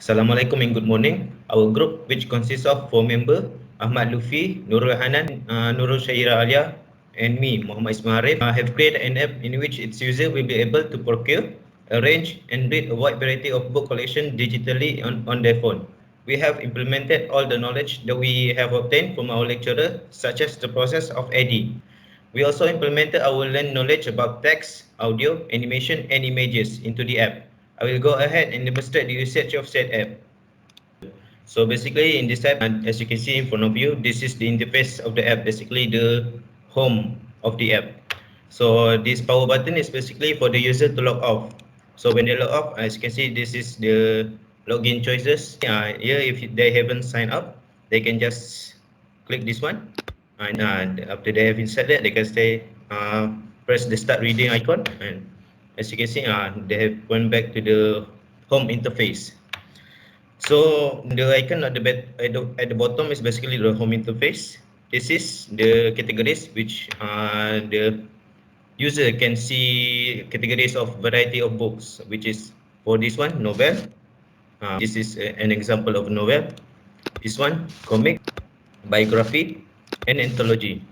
Assalamualaikum and good morning. Our group, which consists of 4 members, Ahmad, Lutfi, NURUL, HANAN, NURUL, SHAHIRAH, ALYA, and me, Muhammad ISMA, have created an app in which its user will be able to procure, arrange, and read a wide variety of book collection digitally on their phone. We have implemented all the knowledge that we have obtained from our lecturer, such as the process of AD. We also implemented our learned knowledge about text, audio, animation, and images into the app. I will go ahead and demonstrate the usage of said app. So basically in this app, as you can see in front of you, this is the interface of the app, basically the home of the app. So this power button is basically for the user to log off. So when they log off, as you can see, this is the login choices. Here, if they haven't signed up, they can just click this one. And after they have inside that, they can say, press the start reading icon. And as you can see, they have went back to the home interface. So the icon at the bottom is basically the home interface. This is the categories which the user can see categories of variety of books, which is for this one novel. This is an example of novel. This one comic, biography, and anthology.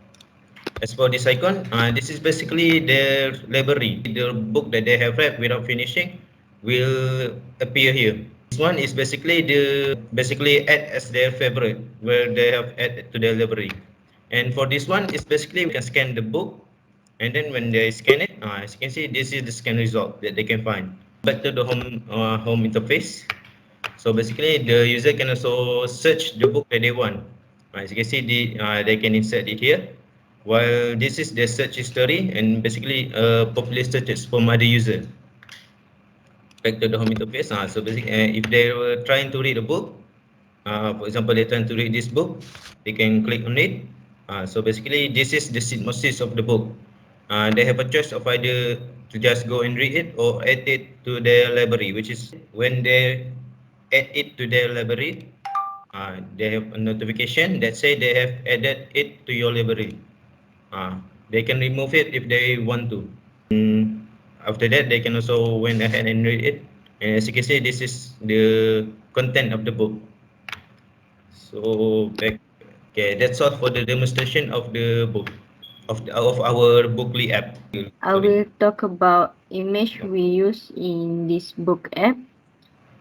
As for this icon, this is basically their library. The book that they have read without finishing will appear here. This one is basically add as their favorite, where they have added to their library. And for this one, it's basically we can scan the book, and then when they scan it, as you can see, this is the scan result that they can find. Back to the home interface. So basically, the user can also search the book that they want. As you can see, they can insert it here. While this is the search history and basically popular searches from other user. Back to the home interface. So basically, if they were trying to read a book, for example, they're trying to read this book, they can click on it. So basically, this is the synopsis of the book. They have a choice of either to just go and read it or add it to their library, which is when they add it to their library, they have a notification that say they have added it to your library. They can remove it if they want to. After that, they can also went ahead and read it. And as you can see, this is the content of the book. So back, okay, that's all for the demonstration of the book of our Bookly app. I will talk about image we use in this book app.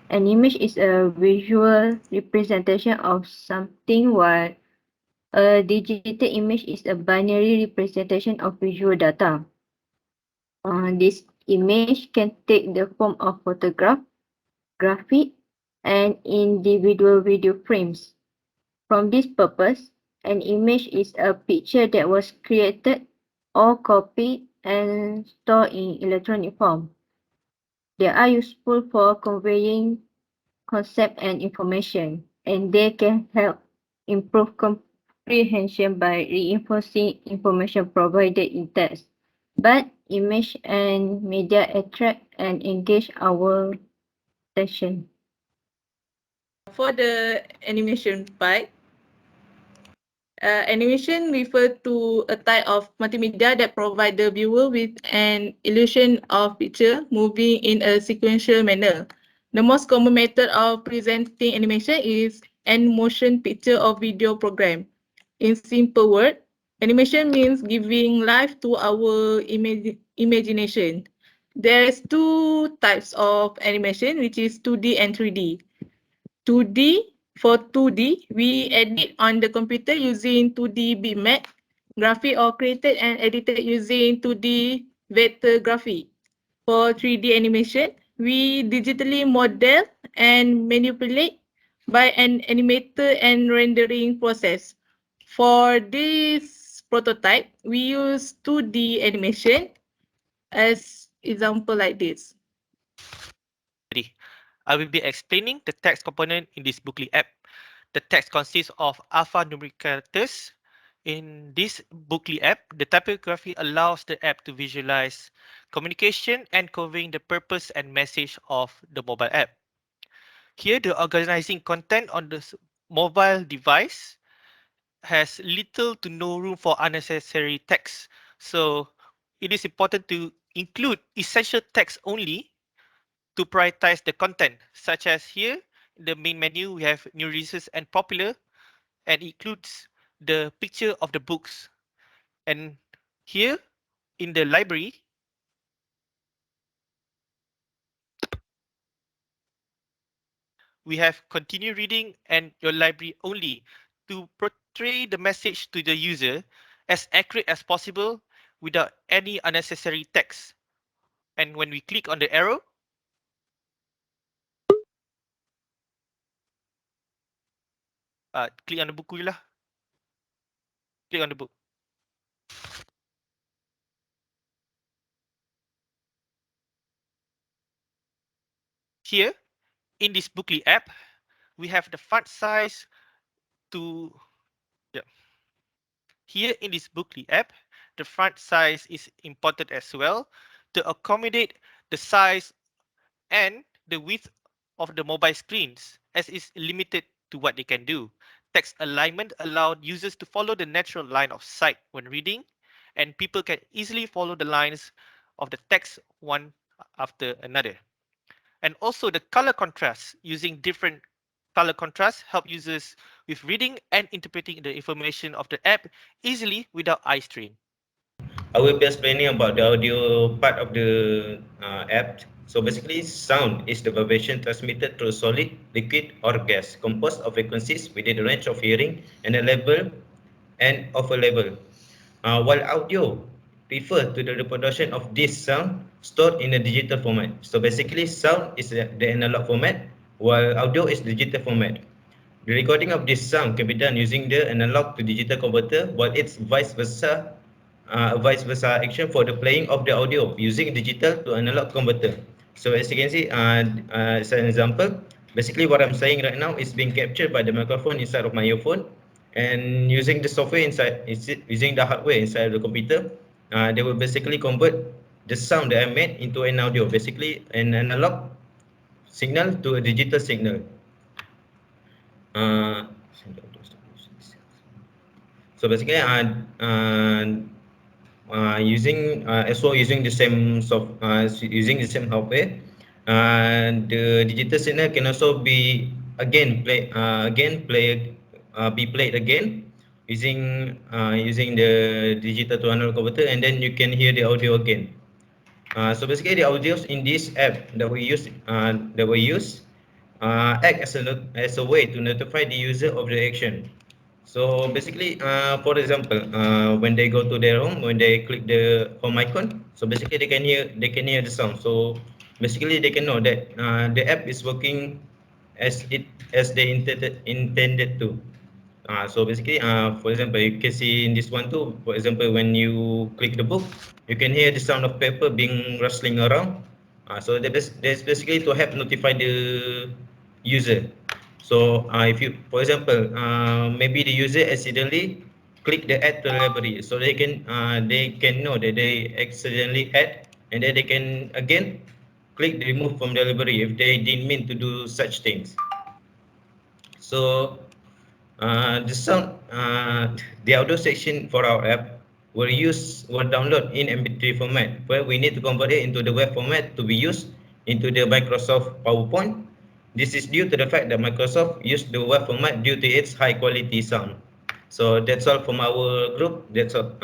An image is a visual representation of something, while a digital image is a binary representation of visual data. This image can take the form of photograph, graphic, and individual video frames. From this purpose, an image is a picture that was created or copied and stored in electronic form. They are useful for conveying concept and information, and they can help improve comprehension by reinforcing information provided in text. But image and media attract and engage our attention. For the animation part, animation refers to a type of multimedia that provides the viewer with an illusion of picture moving in a sequential manner. The most common method of presenting animation is an motion picture or video program. In simple words, animation means giving life to our imagination. There's two types of animation, which is 2D and 3D. 2D, for 2D, we edit on the computer using 2D bitmap graphic or created and edited using 2D vector graphic. For 3D animation, we digitally model and manipulate by an animator and rendering process. For this prototype, we use 2D animation as example like this. I will be explaining the text component in this Bookly app. The text consists of alphanumeric characters. In this Bookly app, the typography allows the app to visualize communication and conveying the purpose and message of the mobile app. Here, the organizing content on the mobile device has little to no room for unnecessary text. So it is important to include essential text only to prioritize the content, such as here the main menu, we have new releases and popular, and it includes the picture of the books. And here in the library, we have continue reading and your library only to portray the message to the user as accurate as possible without any unnecessary text. And when we click on the arrow, click on the buku lah. Click on the book. Here, in this Bookly app, we have the font size to, yeah. Here in this Bookly app, the font size is important as well to accommodate the size and the width of the mobile screens, as is limited to what they can do. Text alignment allowed users to follow the natural line of sight when reading, and people can easily follow the lines of the text one after another. And also the color contrast, using different color contrast help users with reading and interpreting the information of the app easily without eye strain. I will be explaining about the audio part of the app. So basically, sound is the vibration transmitted through solid, liquid, or gas, composed of frequencies within the range of hearing and a level and of a level. While audio refer to the reproduction of this sound stored in a digital format. So basically, sound is the analog format, while audio is digital format. The recording of this sound can be done using the analog to digital converter, while it's vice versa action for the playing of the audio using digital to analog converter. So as you can see, as an example, basically what I'm saying right now is being captured by the microphone inside of my earphone, and using the software inside, using the hardware inside of the computer, they will basically convert the sound that I made into an audio, basically an analog signal to a digital signal. So basically, using the same using the same hardware, the digital signal can also be be played again using the digital to analog converter, and then you can hear the audio again. So basically, the audios in this app that we use act as a way to notify the user of the action. So basically, for example, when they go to their home, when they click the home icon, so basically they can hear the sound. So basically, they can know that the app is working as they intended to. So basically, for example, you can see in this one too. For example, when you click the book, you can hear the sound of paper being rustling around. So that's basically to help notify the user. So if you, for example, maybe the user accidentally click the add to the library, so they can know that they accidentally add, and then they can again click the remove from the library if they didn't mean to do such things. So the audio section for our app will download in MP3 format, where we need to convert it into the web format to be used into the Microsoft PowerPoint. This is due to the fact that Microsoft used the web format due to its high quality sound. So that's all from our group. That's all.